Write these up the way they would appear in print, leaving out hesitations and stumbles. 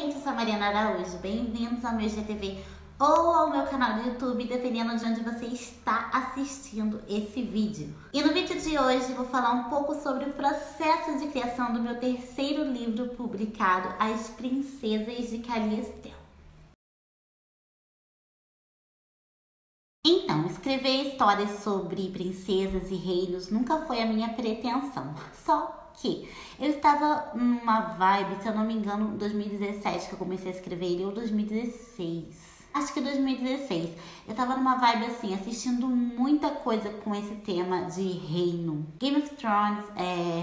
gente, eu sou a Mariana Araújo, bem-vindos ao meu IGTV ou ao meu canal do YouTube, dependendo de onde você está assistindo esse vídeo. E no vídeo de hoje vou falar um pouco sobre o processo de criação do meu terceiro livro publicado, As Princesas de Caliestel. Então, escrever histórias sobre princesas e reinos nunca foi a minha pretensão, só que eu estava numa vibe, se eu não me engano, 2017 que eu comecei a escrever ele, ou 2016. Acho que 2016. Eu tava numa vibe assim, assistindo muita coisa com esse tema de reino. Game of Thrones,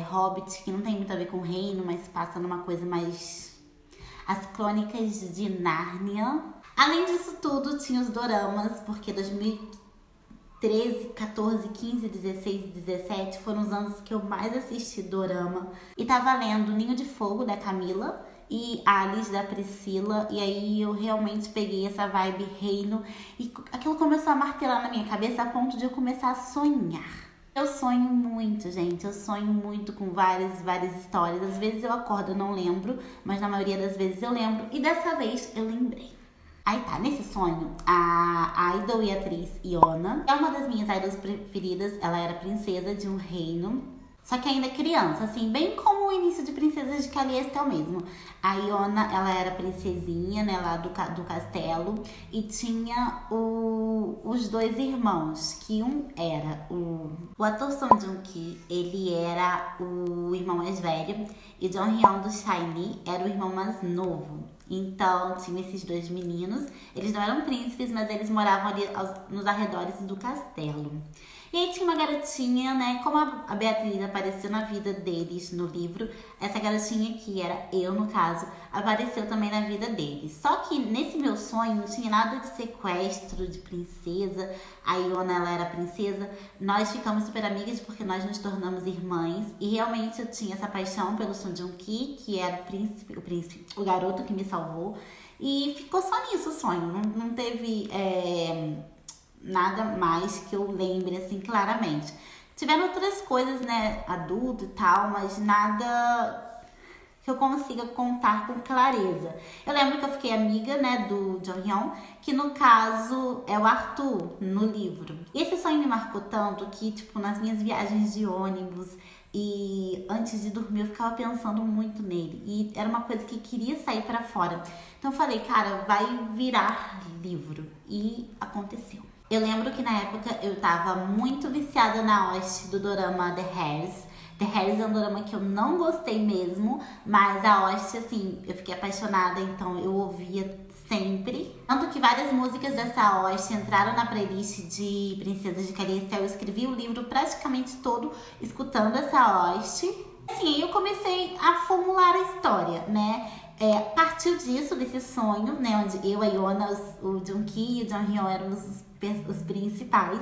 Hobbit, que não tem muito a ver com reino, mas passa numa coisa mais... As Crônicas de Nárnia. Além disso tudo, tinha os doramas, porque 2013, 14, 15, 16, 17 foram os anos que eu mais assisti dorama. E tava lendo Ninho de Fogo, da Camila, e Alice, da Priscila, e aí eu realmente peguei essa vibe reino, e aquilo começou a martelar na minha cabeça a ponto de eu começar a sonhar. Eu sonho muito, gente, eu sonho muito com várias histórias. Às vezes eu acordo, eu não lembro, mas na maioria das vezes eu lembro, e dessa vez eu lembrei. Aí tá, nesse sonho, a idol e atriz Iona é uma das minhas idols preferidas. Ela era princesa de um reino, só que ainda criança, assim, bem como o início de Princesas de Caliestel mesmo. A Iona, ela era princesinha, né, lá do castelo, e tinha os dois irmãos, que um era o ator Song Joong-ki, ele era o irmão mais velho, e Jong Hyun do SHINee era o irmão mais novo. Então, tinha esses dois meninos, eles não eram príncipes, mas eles moravam ali nos arredores do castelo. E aí tinha uma garotinha, né, como a Beatriz apareceu na vida deles no livro, essa garotinha que era eu, no caso, apareceu também na vida deles. Só que nesse meu sonho não tinha nada de sequestro de princesa, a Iona, ela era princesa, nós ficamos super amigas porque nós nos tornamos irmãs, e realmente eu tinha essa paixão pelo Song Joong-ki, que era o garoto que me salvou, e ficou só nisso o sonho, não teve... nada mais que eu lembre, assim, claramente. Tiveram outras coisas, né, adulto e tal, mas nada que eu consiga contar com clareza. Eu lembro que eu fiquei amiga, né, do Jong Hyun, que no caso é o Arthur, no livro. E esse sonho me marcou tanto que, tipo, nas minhas viagens de ônibus e antes de dormir eu ficava pensando muito nele. E era uma coisa que queria sair pra fora. Então eu falei, cara, vai virar livro. E aconteceu. Eu lembro que na época eu tava muito viciada na host do dorama The Hairs. The Hairs é um dorama que eu não gostei mesmo, mas a host, assim, eu fiquei apaixonada, então eu ouvia sempre. Tanto que várias músicas dessa host entraram na playlist de Princesas de Caliestel. Eu escrevi o livro praticamente todo escutando essa host. Assim, eu comecei a formular a história, né? Partiu disso, desse sonho, né? Onde eu, a Iona, o Joong-ki e o Jong Hyun eram os principais.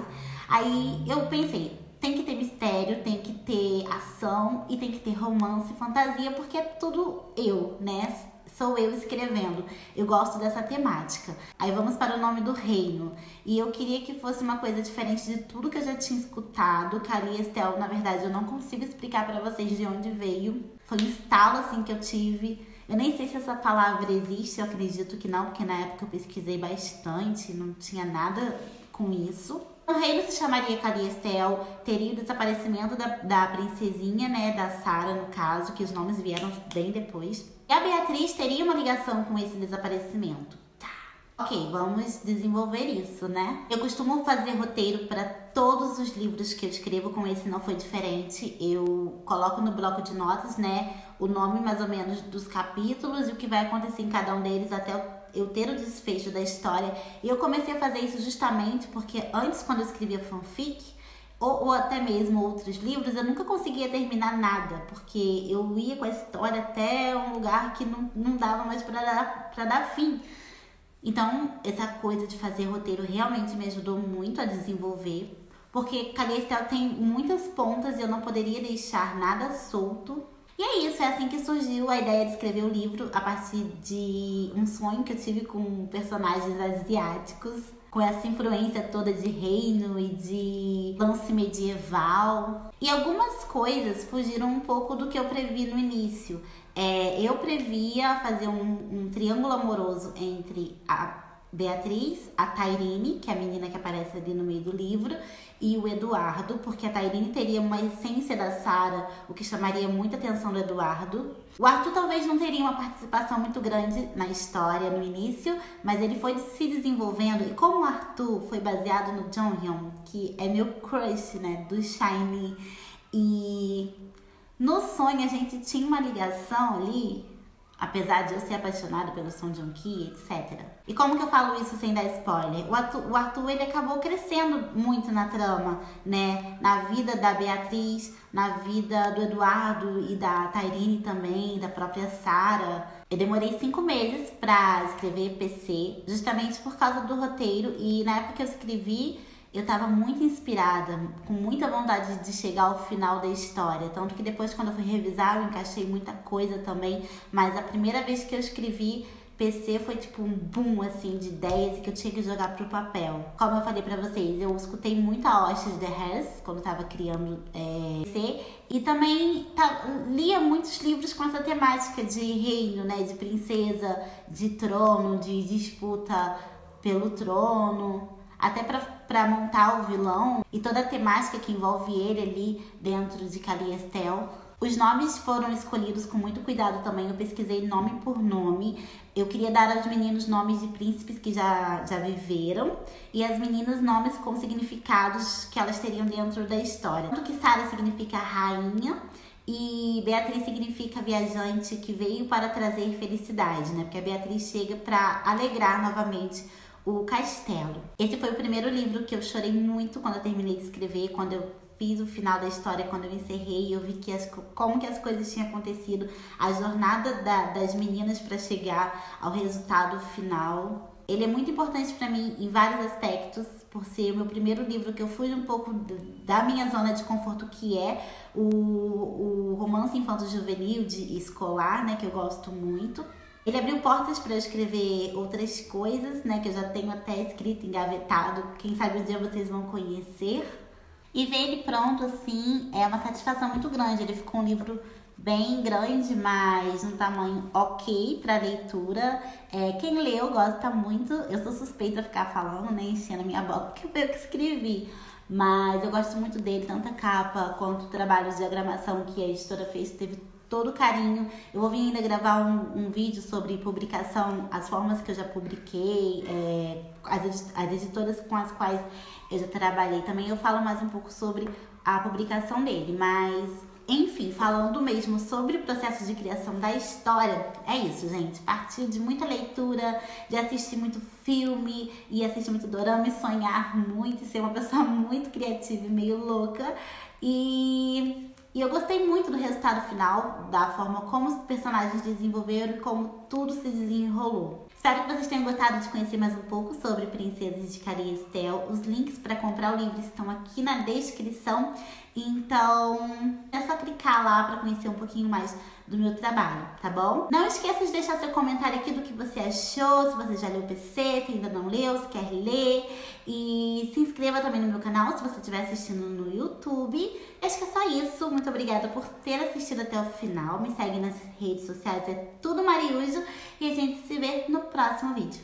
Aí eu pensei, tem que ter mistério, tem que ter ação e tem que ter romance e fantasia, porque é tudo eu, né? Sou eu escrevendo. Eu gosto dessa temática. Aí vamos para o nome do reino. E eu queria que fosse uma coisa diferente de tudo que eu já tinha escutado. Caliestel, na verdade, eu não consigo explicar pra vocês de onde veio. Foi um estalo, assim, que eu tive. Eu nem sei se essa palavra existe, eu acredito que não, porque na época eu pesquisei bastante, não tinha nada com isso. O reino se chamaria Caliestel, teria o desaparecimento da princesinha, né, da Sarah, no caso, que os nomes vieram bem depois. E a Beatriz teria uma ligação com esse desaparecimento. Ok, vamos desenvolver isso, né? Eu costumo fazer roteiro para todos os livros que eu escrevo, com esse não foi diferente. Eu coloco no bloco de notas, né, o nome mais ou menos dos capítulos e o que vai acontecer em cada um deles até eu ter o desfecho da história. E eu comecei a fazer isso justamente porque antes, quando eu escrevia fanfic, ou até mesmo outros livros, eu nunca conseguia terminar nada, porque eu ia com a história até um lugar que não dava mais para dar fim. Então, essa coisa de fazer roteiro realmente me ajudou muito a desenvolver, porque Caliestel tem muitas pontas e eu não poderia deixar nada solto. E é isso, é assim que surgiu a ideia de escrever o livro, a partir de um sonho que eu tive com personagens asiáticos, com essa influência toda de reino e de lance medieval. E algumas coisas fugiram um pouco do que eu previ no início. Eu previa fazer um triângulo amoroso entre a Beatriz, a Tairine, que é a menina que aparece ali no meio do livro, e o Eduardo, porque a Tairine teria uma essência da Sarah, o que chamaria muita atenção do Eduardo. O Arthur talvez não teria uma participação muito grande na história no início, mas ele foi se desenvolvendo, e como o Arthur foi baseado no Jonghyun, que é meu crush, né, do SHINee, e no sonho a gente tinha uma ligação ali, apesar de eu ser apaixonada pelo Song Joong-ki, etc. E como que eu falo isso sem dar spoiler? O Arthur, ele acabou crescendo muito na trama, né? Na vida da Beatriz, na vida do Eduardo e da Tairine também, da própria Sarah. Eu demorei 5 meses pra escrever PC, justamente por causa do roteiro. E na época que eu escrevi, eu tava muito inspirada, com muita vontade de chegar ao final da história. Tanto que depois, quando eu fui revisar, eu encaixei muita coisa também. Mas a primeira vez que eu escrevi PC foi tipo um boom, assim, de ideias que eu tinha que jogar pro papel. Como eu falei pra vocês, eu escutei muito a Osh de The Hers quando eu tava criando PC. E também lia muitos livros com essa temática de reino, né? De princesa, de trono, de disputa pelo trono. Até pra montar o vilão e toda a temática que envolve ele ali dentro de Kaliestel. Os nomes foram escolhidos com muito cuidado também, eu pesquisei nome por nome. Eu queria dar aos meninos nomes de príncipes que já viveram e as meninas nomes com significados que elas teriam dentro da história. Tanto que Sarah significa rainha e Beatriz significa viajante que veio para trazer felicidade, né? Porque a Beatriz chega para alegrar novamente o castelo. Esse foi o primeiro livro que eu chorei muito quando eu terminei de escrever, quando eu fiz o final da história, quando eu encerrei, eu vi como que as coisas tinham acontecido, a jornada das meninas para chegar ao resultado final. Ele é muito importante para mim em vários aspectos, por ser o meu primeiro livro que eu fujo um pouco da minha zona de conforto, que é o romance infanto-juvenil de escolar, né, que eu gosto muito. Ele abriu portas para eu escrever outras coisas, né, que eu já tenho até escrito, engavetado. Quem sabe um dia vocês vão conhecer. E ver ele pronto, assim, é uma satisfação muito grande. Ele ficou um livro bem grande, mas um tamanho ok para leitura. Quem leu gosta muito. Eu sou suspeita a ficar falando, né, enchendo a minha boca, porque foi eu que escrevi. Mas eu gosto muito dele, tanto a capa quanto o trabalho de diagramação que a editora fez, teve todo carinho. Eu vou vir ainda gravar um vídeo sobre publicação, as formas que eu já publiquei, as editoras com as quais eu já trabalhei. Também eu falo mais um pouco sobre a publicação dele, mas enfim, falando mesmo sobre o processo de criação da história, é isso, gente. Partiu de muita leitura, de assistir muito filme e assistir muito dorama e sonhar muito, e ser uma pessoa muito criativa e meio louca. E eu gostei muito do resultado final, da forma como os personagens desenvolveram e como tudo se desenrolou. Espero que vocês tenham gostado de conhecer mais um pouco sobre Princesas de Kaliestel. Os links para comprar o livro estão aqui na descrição. Então, é só clicar lá para conhecer um pouquinho mais do meu trabalho, tá bom? Não esqueça de deixar seu comentário aqui do que você achou, se você já leu o PC, se ainda não leu, se quer ler. E se inscreva também no meu canal se você estiver assistindo no YouTube. Acho que é só isso. Muito obrigada por ter assistido até o final. Me segue nas redes sociais, é tudo Mariuso. E a gente se vê no próximo vídeo.